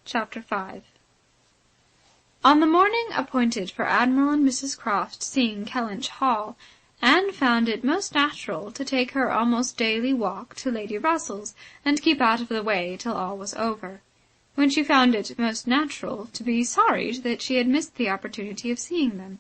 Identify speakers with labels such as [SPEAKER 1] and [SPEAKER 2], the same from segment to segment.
[SPEAKER 1] Chapter 5. On the morning appointed for Admiral and Mrs. Croft seeing Kellynch Hall, Anne found it most natural to take her almost daily walk to Lady Russell's and keep out of the way till all was over, when she found it most natural to be sorry that she had missed the opportunity of seeing them.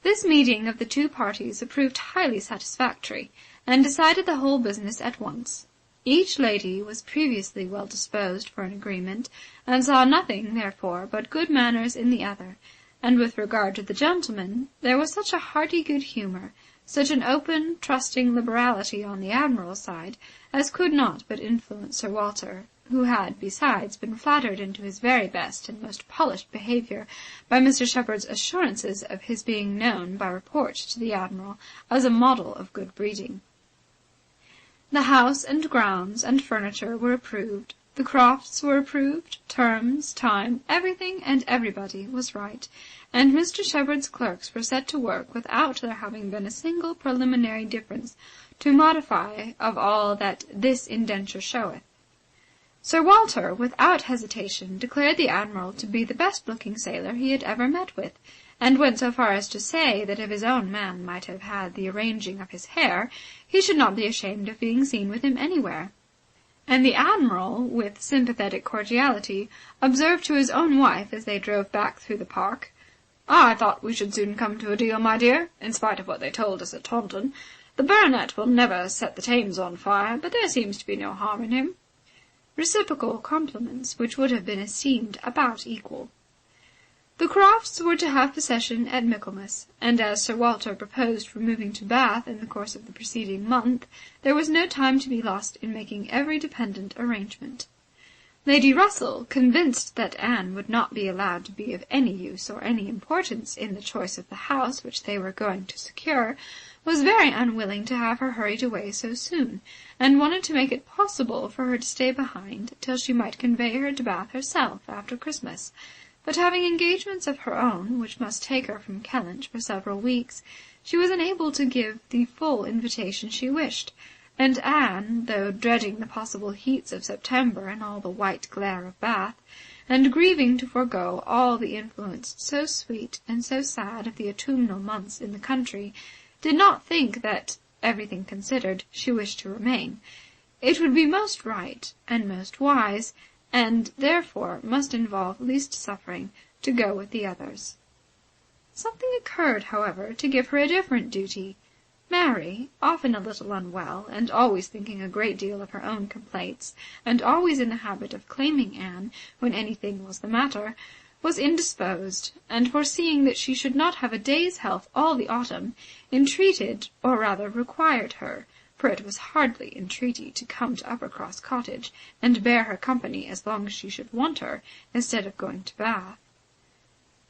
[SPEAKER 1] This meeting of the two parties proved highly satisfactory, and decided the whole business at once. Each lady was previously well disposed for an agreement, and saw nothing, therefore, but good manners in the other, and with regard to the gentlemen, there was such a hearty good humour, such an open, trusting liberality on the Admiral's side, as could not but influence Sir Walter, who had, besides, been flattered into his very best and most polished behaviour by Mr. Shepherd's assurances of his being known by report to the Admiral as a model of good breeding. The house and grounds and furniture were approved, the Crofts were approved, terms, time, everything and everybody was right, and Mr. Shepherd's clerks were set to work without there having been a single preliminary difference to modify of all that this indenture showeth. Sir Walter, without hesitation, declared the Admiral to be the best-looking sailor he had ever met with, and went so far as to say that if his own man might have had the arranging of his hair, he should not be ashamed of being seen with him anywhere. And the Admiral, with sympathetic cordiality, observed to his own wife as they drove back through the park, "I thought we should soon come to a deal, my dear, in spite of what they told us at Taunton. The baronet will never set the Thames on fire, but there seems to be no harm in him." Reciprocal compliments which would have been esteemed about equal. The Crofts were to have possession at Michaelmas, and as Sir Walter proposed removing to Bath in the course of the preceding month, there was no time to be lost in making every dependent arrangement. Lady Russell, convinced that Anne would not be allowed to be of any use or any importance in the choice of the house which they were going to secure, was very unwilling to have her hurried away so soon, and wanted to make it possible for her to stay behind till she might convey her to Bath herself after Christmas. But having engagements of her own, which must take her from Kellynch for several weeks, she was unable to give the full invitation she wished, and Anne, though dreading the possible heats of September and all the white glare of Bath, and grieving to forego all the influence so sweet and so sad of the autumnal months in the country, did not think that, everything considered, she wished to remain. It would be most right and most wise, and therefore must involve least suffering, to go with the others. Something occurred, however, to give her a different duty. Mary, often a little unwell, and always thinking a great deal of her own complaints, and always in the habit of claiming Anne when anything was the matter, was indisposed, and foreseeing that she should not have a day's health all the autumn, entreated, or rather required her, for it was hardly entreaty, to come to Uppercross Cottage, and bear her company as long as she should want her, instead of going to Bath.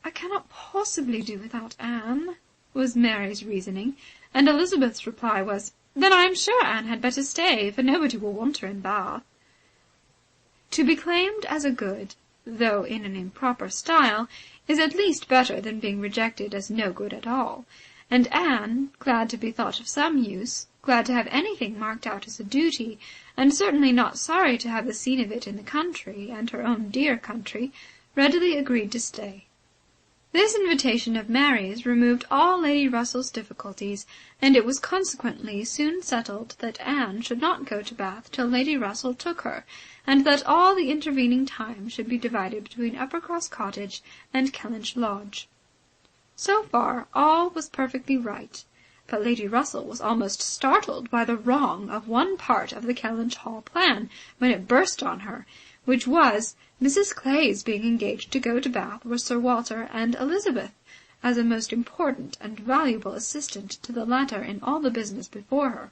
[SPEAKER 1] "I cannot possibly do without Anne," was Mary's reasoning, and Elizabeth's reply was, "Then I am sure Anne had better stay, for nobody will want her in Bath." To be claimed as a good, though in an improper style, is at least better than being rejected as no good at all, and Anne, glad to be thought of some use, glad to have anything marked out as a duty, and certainly not sorry to have the scene of it in the country, and her own dear country, readily agreed to stay. This invitation of Mary's removed all Lady Russell's difficulties, and it was consequently soon settled that Anne should not go to Bath till Lady Russell took her, and that all the intervening time should be divided between Uppercross Cottage and Kellynch Lodge. So far all was perfectly right, but Lady Russell was almost startled by the wrong of one part of the Kellynch Hall plan when it burst on her, which was Mrs. Clay's being engaged to go to Bath with Sir Walter and Elizabeth, as a most important and valuable assistant to the latter in all the business before her.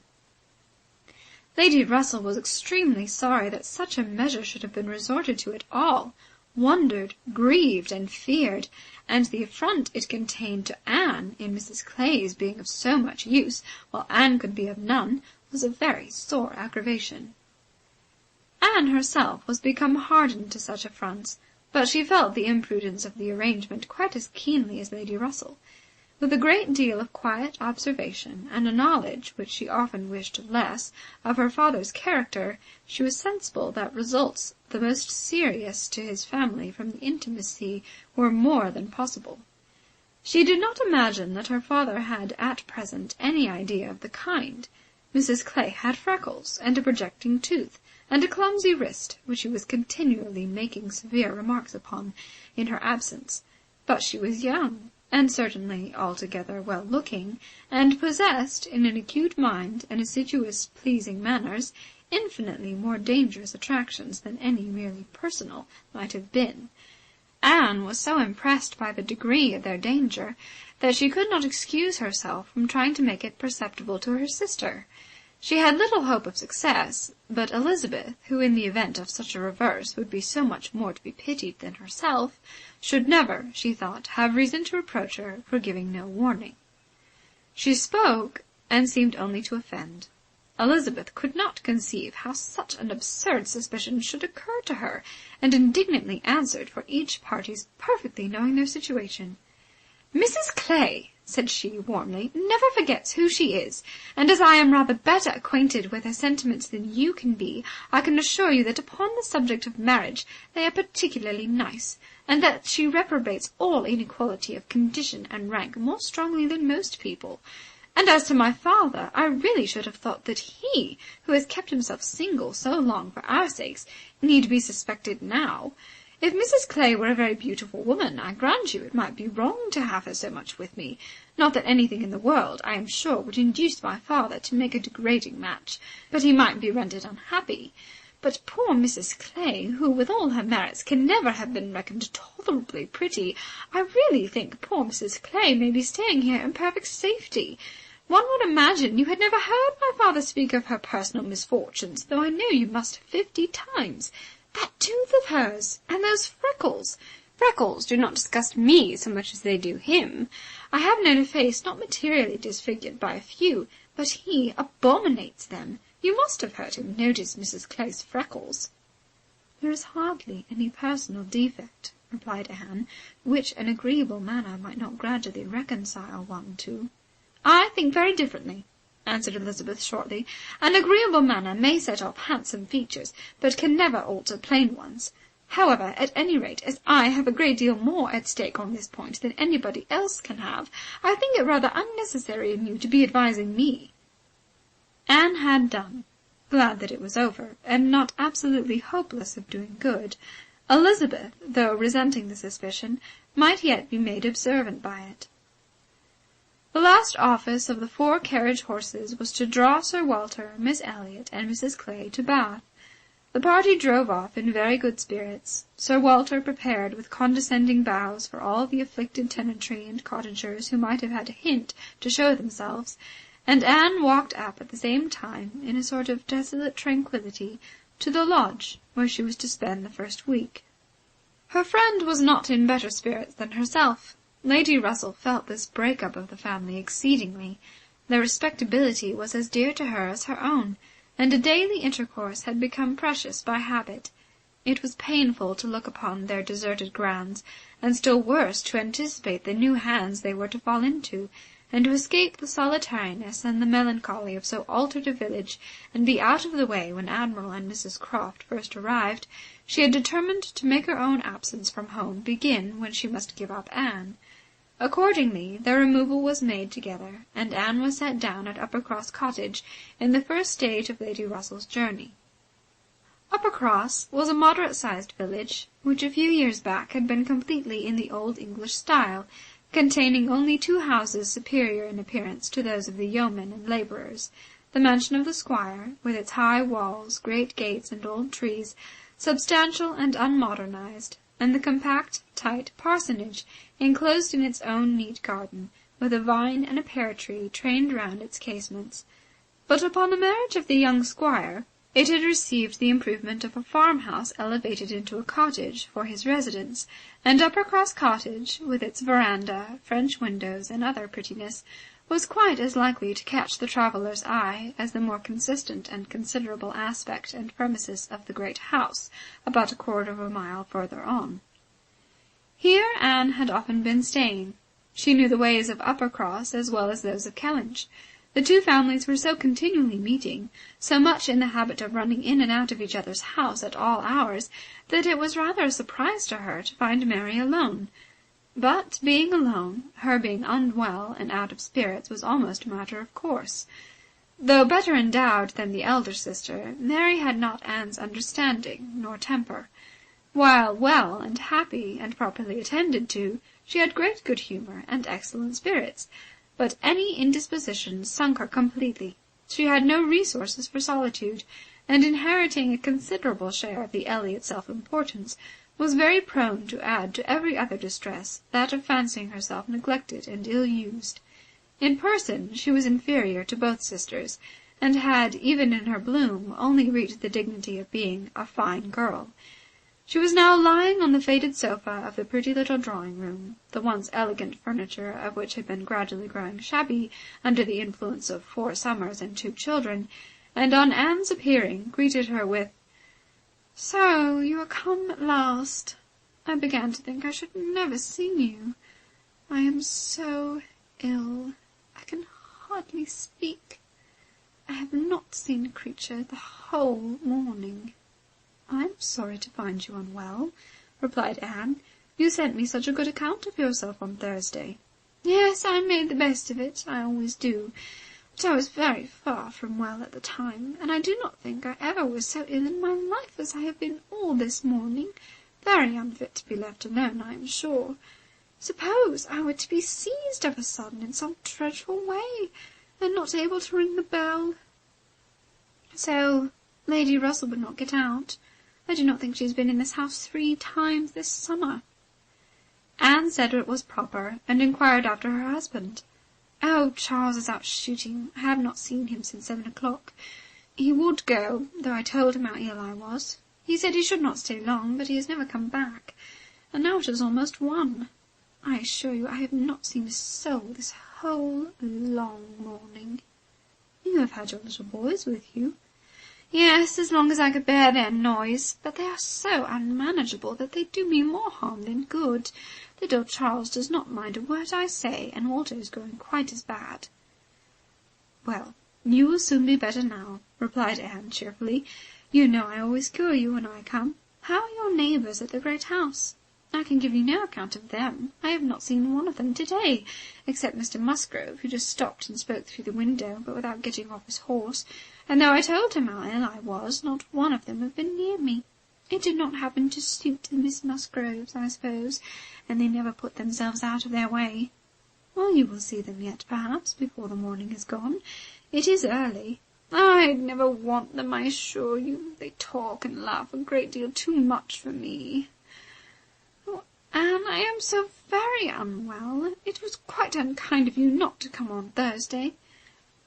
[SPEAKER 1] Lady Russell was extremely sorry that such a measure should have been resorted to at all, wondered, grieved, and feared, and the affront it contained to Anne in Mrs. Clay's being of so much use, while Anne could be of none, was a very sore aggravation. Anne herself was become hardened to such affronts, but she felt the imprudence of the arrangement quite as keenly as Lady Russell. With a great deal of quiet observation, and a knowledge, which she often wished less, of her father's character, she was sensible that results the most serious to his family from the intimacy were more than possible. She did not imagine that her father had at present any idea of the kind. Mrs. Clay had freckles, and a projecting tooth, and a clumsy wrist, which she was continually making severe remarks upon in her absence. But she was young, and certainly altogether well-looking, and possessed, in an acute mind and assiduous pleasing manners, infinitely more dangerous attractions than any merely personal might have been. Anne was so impressed by the degree of their danger that she could not excuse herself from trying to make it perceptible to her sister. She had little hope of success, but Elizabeth, who in the event of such a reverse would be so much more to be pitied than herself, should never, she thought, have reason to reproach her for giving no warning. She spoke, and seemed only to offend. Elizabeth could not conceive how such an absurd suspicion should occur to her, and indignantly answered for each party's perfectly knowing their situation. "Mrs. Clay," said she warmly, "never forgets who she is, and as I am rather better acquainted with her sentiments than you can be, I can assure you that upon the subject of marriage they are particularly nice, and that she reprobates all inequality of condition and rank more strongly than most people. And as to my father, I really should have thought that he, who has kept himself single so long for our sakes, need be suspected now. If Mrs. Clay were a very beautiful woman, I grant you it might be wrong to have her so much with me. Not that anything in the world, I am sure, would induce my father to make a degrading match, but he might be rendered unhappy. But poor Mrs. Clay, who, with all her merits, can never have been reckoned tolerably pretty, I really think poor Mrs. Clay may be staying here in perfect safety. One would imagine you had never heard my father speak of her personal misfortunes, though I know you must 50 times. That tooth of hers, and those freckles! Freckles do not disgust me so much as they do him. I have known a face not materially disfigured by a few, but he abominates them. You must have heard him notice Mrs. Clay's freckles." "There is hardly any personal defect," replied Anne, "which an agreeable manner might not gradually reconcile one to." "I think very differently," answered Elizabeth shortly. "An agreeable manner may set off handsome features, but can never alter plain ones. However, at any rate, as I have a great deal more at stake on this point than anybody else can have, I think it rather unnecessary in you to be advising me." Anne had done, glad that it was over, and not absolutely hopeless of doing good. Elizabeth, though resenting the suspicion, might yet be made observant by it. The last office of the 4 carriage horses was to draw Sir Walter, Miss Elliot, and Mrs. Clay to Bath. The party drove off in very good spirits. Sir Walter prepared with condescending bows for all the afflicted tenantry and cottagers who might have had a hint to show themselves, and Anne walked up at the same time, in a sort of desolate tranquillity, to the lodge where she was to spend the first week. Her friend was not in better spirits than herself. Lady Russell felt this break-up of the family exceedingly. Their respectability was as dear to her as her own, and a daily intercourse had become precious by habit. It was painful to look upon their deserted grounds, and still worse to anticipate the new hands they were to fall into, and to escape the solitariness and the melancholy of so altered a village, and be out of the way when Admiral and Mrs. Croft first arrived. She had determined to make her own absence from home begin when she must give up Anne. Accordingly, their removal was made together, and Anne was set down at Uppercross Cottage in the first stage of Lady Russell's journey. Uppercross was a moderate-sized village, which a few years back had been completely in the old English style, containing only 2 houses superior in appearance to those of the yeomen and labourers, the mansion of the squire, with its high walls, great gates, and old trees, substantial and unmodernized, and the compact, tight parsonage, enclosed in its own neat garden, with a vine and a pear-tree trained round its casements. But upon the marriage of the young squire, it had received the improvement of a farmhouse elevated into a cottage for his residence, and Uppercross Cottage, with its veranda, French windows, and other prettiness, was quite as likely to catch the traveller's eye as the more consistent and considerable aspect and premises of the great house, about a quarter of a mile further on. Here Anne had often been staying. She knew the ways of Uppercross as well as those of Kellynch. The two families were so continually meeting, so much in the habit of running in and out of each other's house at all hours, that it was rather a surprise to her to find Mary alone. But, being alone, her being unwell and out of spirits was almost a matter of course. Though better endowed than the elder sister, Mary had not Anne's understanding nor temper. While well and happy and properly attended to, she had great good humour and excellent spirits, but any indisposition sunk her completely. She had no resources for solitude, and inheriting a considerable share of the Elliot self-importance, was very prone to add to every other distress that of fancying herself neglected and ill-used. In person she was inferior to both sisters, and had, even in her bloom, only reached the dignity of being a fine girl. She was now lying on the faded sofa of the pretty little drawing-room, the once elegant furniture of which had been gradually growing shabby under the influence of 4 summers and 2 children, and on Anne's appearing greeted her with, "So you are come at last. I began to think I should never see you. I am so ill. I can hardly speak. I have not seen a creature the whole morning." "I am sorry to find you unwell," replied Anne. "You sent me such a good account of yourself on Thursday." "Yes, I made the best of it. I always do. But I was very far from well at the time, and I do not think I ever was so ill in my life as I have been all this morning. Very unfit to be left alone, I am sure. Suppose I were to be seized of a sudden in some dreadful way, and not able to ring the bell. So Lady Russell would not get out. I do not think she has been in this house 3 times this summer." Anne said it was proper, and inquired after her husband. "Oh, Charles is out shooting. I have not seen him since 7 o'clock. He would go, though I told him how ill I was. He said he should not stay long, but he has never come back. And now it is almost 1. I assure you I have not seen a soul this whole long morning." "You have had your little boys with you?" "Yes, as long as I could bear their noise. But they are so unmanageable that they do me more harm than good. Little Charles does not mind a word I say, and Walter is growing quite as bad." "Well, you will soon be better now," replied Anne cheerfully. "You know I always cure you when I come. How are your neighbours at the great house?" "I can give you no account of them. I have not seen one of them to-day, except Mr. Musgrove, who just stopped and spoke through the window, but without getting off his horse, and though I told him how ill I was, not one of them have been near me. It did not happen to suit the Miss Musgroves, I suppose, and they never put themselves out of their way." "Well, you will see them yet, perhaps, before the morning is gone. It is early." "I never want them, I assure you. They talk and laugh a great deal too much for me. Oh, Anne, I am so very unwell. It was quite unkind of you not to come on Thursday."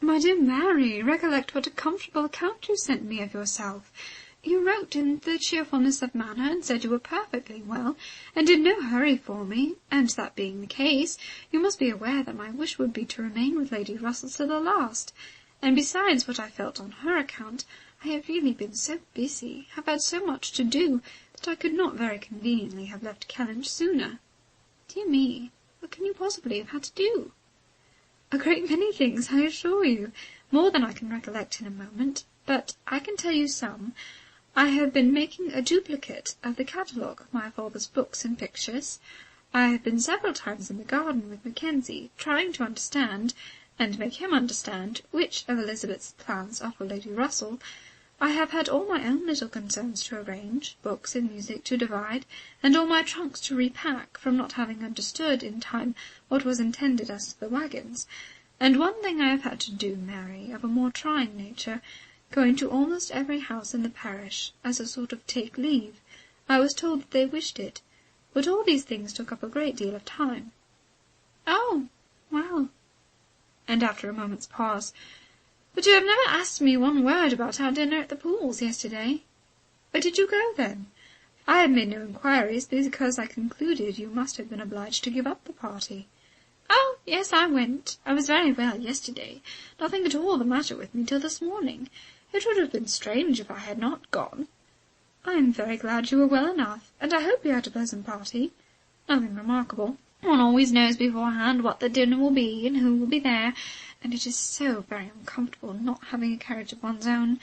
[SPEAKER 1] "My dear Mary, recollect what a comfortable account you sent me of yourself. You wrote in the cheerfulness of manner, and said you were perfectly well, and in no hurry for me, and that being the case, you must be aware that my wish would be to remain with Lady Russell to the last. And besides what I felt on her account, I have really been so busy, have had so much to do, that I could not very conveniently have left Kellynch sooner." "Dear me, what can you possibly have had to do?" "A great many things, I assure you. More than I can recollect in a moment. But I can tell you some. I have been making a duplicate of the catalogue of my father's books and pictures. I have been several times in the garden with Mackenzie, trying to understand, and make him understand, which of Elizabeth's plans are for Lady Russell. I have had all my own little concerns to arrange, books and music to divide, and all my trunks to repack, from not having understood in time what was intended as to the waggons. And one thing I have had to do, Mary, of a more trying nature, going to almost every house in the parish, as a sort of take leave. I was told that they wished it. But all these things took up a great deal of time." "Oh, well." And after a moment's pause, "But you have never asked me one word about our dinner at the Pools yesterday." "Where did you go, then?" "I have made no inquiries, because I concluded you must have been obliged to give up the party." "Oh, yes, I went. I was very well yesterday. Nothing at all the matter with me till this morning. It would have been strange if I had not gone." "I am very glad you were well enough, and I hope you had a pleasant party." "Nothing remarkable. One always knows beforehand what the dinner will be and who will be there, and it is so very uncomfortable not having a carriage of one's own.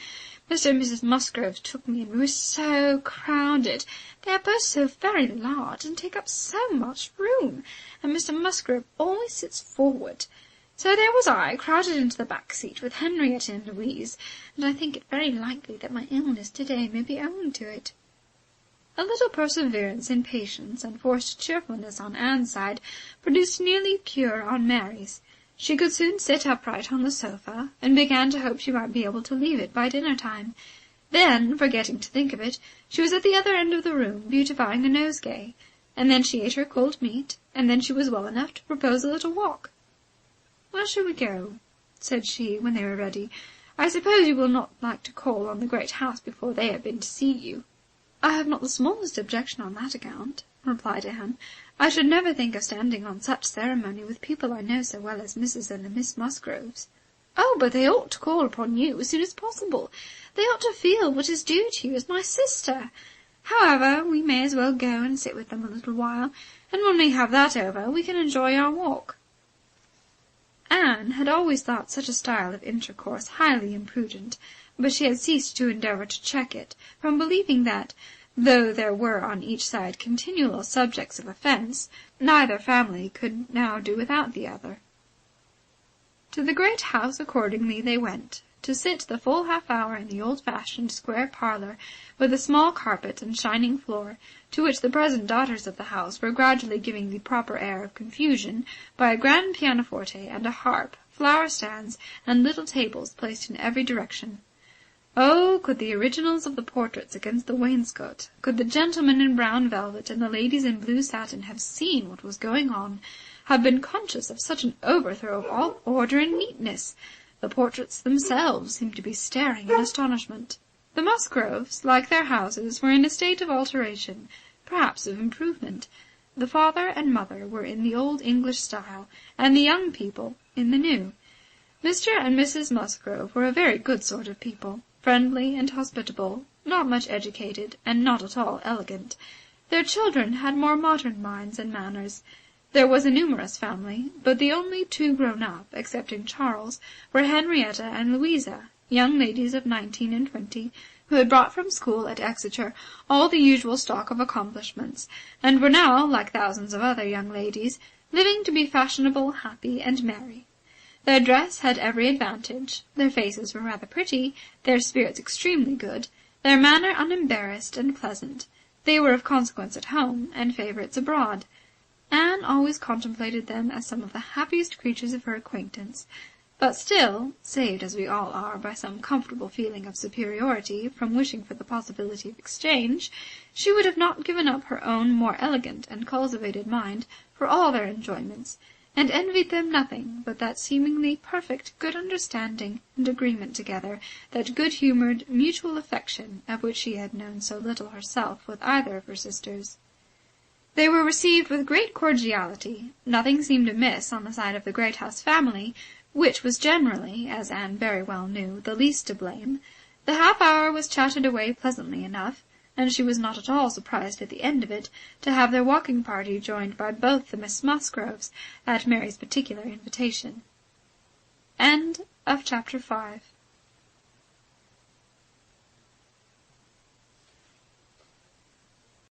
[SPEAKER 1] Mr. and Mrs. Musgrove took me, and we were so crowded. They are both so very large, and take up so much room, and Mr. Musgrove always sits forward. So there was I, crowded into the back seat with Henrietta and Louise, and I think it very likely that my illness to-day may be owing to it. A little perseverance and patience and forced cheerfulness on Anne's side produced nearly a cure on Mary's. She could soon sit upright on the sofa, and began to hope she might be able to leave it by dinner-time. Then, forgetting to think of it, she was at the other end of the room, beautifying a nosegay. And then she ate her cold meat, and then she was well enough to propose a little walk. "Where shall we go?" said she, when they were ready. "I suppose you will not like to call on the great house before they have been to see you." "I have not the smallest objection on that account," replied Anne. "I should never think of standing on such ceremony with people I know so well as Mrs. and the Miss Musgroves." "Oh, but they ought to call upon you as soon as possible. They ought to feel what is due to you as my sister. However, we may as well go and sit with them a little while, and when we have that over, we can enjoy our walk." Anne had always thought such a style of intercourse highly imprudent, but she had ceased to endeavour to check it, from believing that, though there were on each side continual subjects of offence, neither family could now do without the other. To the great house accordingly they went, to sit the full half-hour in the old-fashioned square parlour, with a small carpet and shining floor, to which the present daughters of the house were gradually giving the proper air of confusion by a grand pianoforte and a harp, flower-stands, and little tables placed in every direction. Oh, could the originals of the portraits against the wainscot, could the gentlemen in brown velvet and the ladies in blue satin have seen what was going on, have been conscious of such an overthrow of all order and neatness! The portraits themselves seemed to be staring in astonishment. The Musgroves, like their houses, were in a state of alteration, perhaps of improvement. The father and mother were in the old English style, and the young people in the new. Mr. and Mrs. Musgrove were a very good sort of people, friendly and hospitable, not much educated, and not at all elegant. Their children had more modern minds and manners. There was a numerous family, but the only two grown up, excepting Charles, were Henrietta and Louisa, young ladies of 19 and 20, who had brought from school at Exeter all the usual stock of accomplishments, and were now, like thousands of other young ladies, living to be fashionable, happy, and merry. Their dress had every advantage, their faces were rather pretty, their spirits extremely good, their manner unembarrassed and pleasant. They were of consequence at home, and favourites abroad. Anne always contemplated them as some of the happiest creatures of her acquaintance, but still, saved as we all are by some comfortable feeling of superiority from wishing for the possibility of exchange, she would have not given up her own more elegant and cultivated mind for all their enjoyments, and envied them nothing but that seemingly perfect good understanding and agreement together, that good-humoured mutual affection of which she had known so little herself with either of her sisters. They were received with great cordiality. Nothing seemed amiss on the side of the Great House family, which was generally, as Anne very well knew, the least to blame. The half-hour was chatted away pleasantly enough, and she was not at all surprised at the end of it to have their walking party joined by both the Miss Musgroves, at Mary's particular invitation. End of chapter 5.